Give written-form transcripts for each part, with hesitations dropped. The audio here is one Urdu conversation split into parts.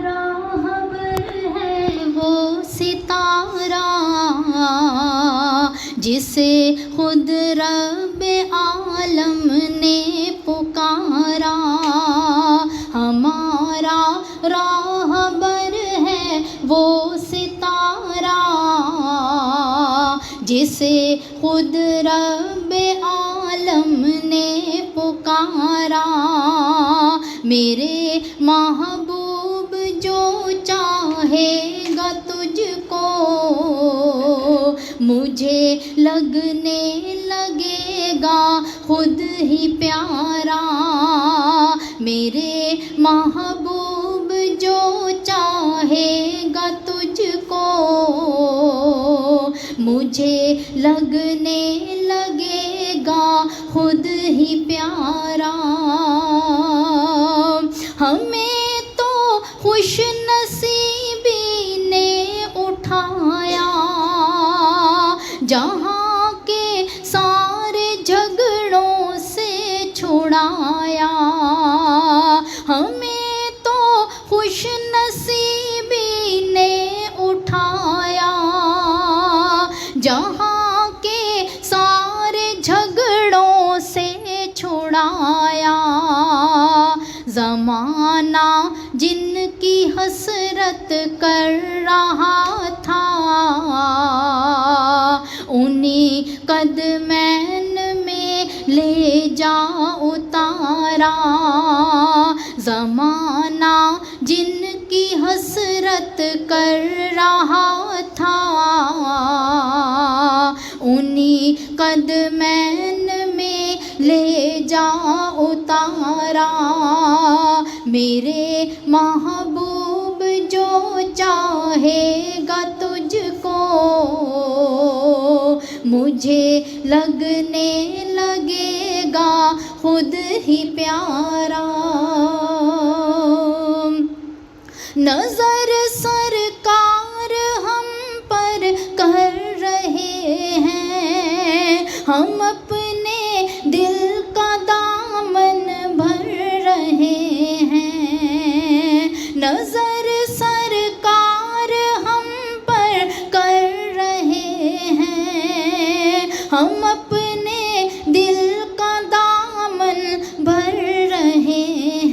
راہبر ہے وہ ستارہ جسے خود رب عالم نے پکارا. ہمارا راہبر ہے وہ ستارہ جسے خود رب عالم نے پکارا. میرے محبوب جو چاہے گا تجھ کو مجھے لگنے لگے گا خود ہی پیارا. میرے محبوب جو چاہے گا تجھ کو مجھے لگنے لگے گا خود ہی پیارا. ہمیں تو خوش نصیبی نے اٹھایا جہاں کے سارے جھگڑوں سے چھڑایا. ہمیں تو خوش نصیبی نے اٹھایا جہاں کے سارے جھگڑوں سے چھڑایا. زمانہ جن کی حسرت کر رہا تھا انہی قدمین میں لے جا اتارا. زمانہ جن کی حسرت کر رہا تھا انہی قدمین میں لے جا اتارا. میرے محبوب جو چاہے گا تجھ کو مجھے لگنے لگے گا خود ہی پیارا. نظر سرکار ہم پر کر رہے ہیں ہم اپنے دل کا دامن بھر رہے ہیں. نظر سرکار ہم پر کر رہے ہیں ہم اپنے دل کا دامن بھر رہے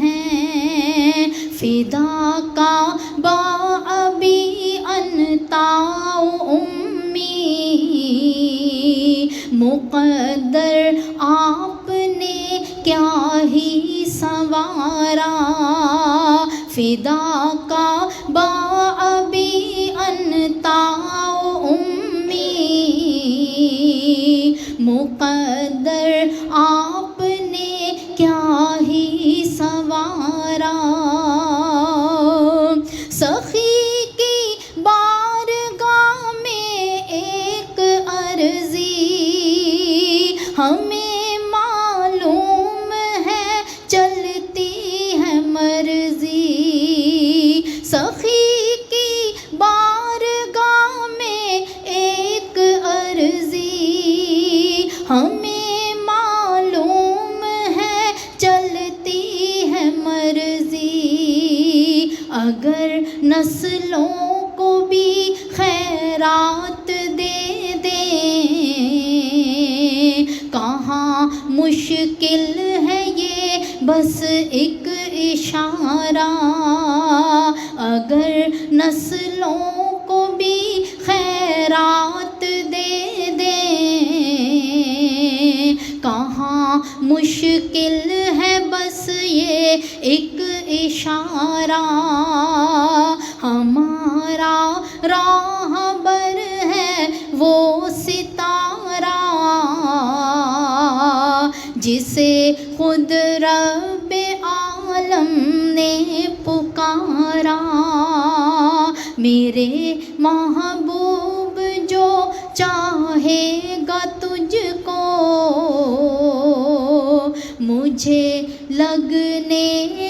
ہیں. فدا کا با ابی انتا امی مقدر آپ نے کیا ہی سنوارا. فدا کا با ابی انتا امی مقدر آپ نے کیا ہی سنوارا. سخی کی بارگاہ میں ایک عرضی ہمیں معلوم ہے چلتی ہے مرضی. سخی کی بارگاہ میں ایک عرضی ہمیں معلوم ہے چلتی ہے مرضی. اگر نسلوں کو بھی خیرات دے دیں کہاں مشکل ہے یہ بس ایک اشارہ. اگر نسلوں کو بھی خیرات دے دیں کہاں مشکل ہے بس یہ ایک اشارہ. ہمارا راہبر ہے وہ ستارہ جسے خود رب عالم نے پکارا. میرے محبوب جو چاہے گا تجھ کو مجھے لگنے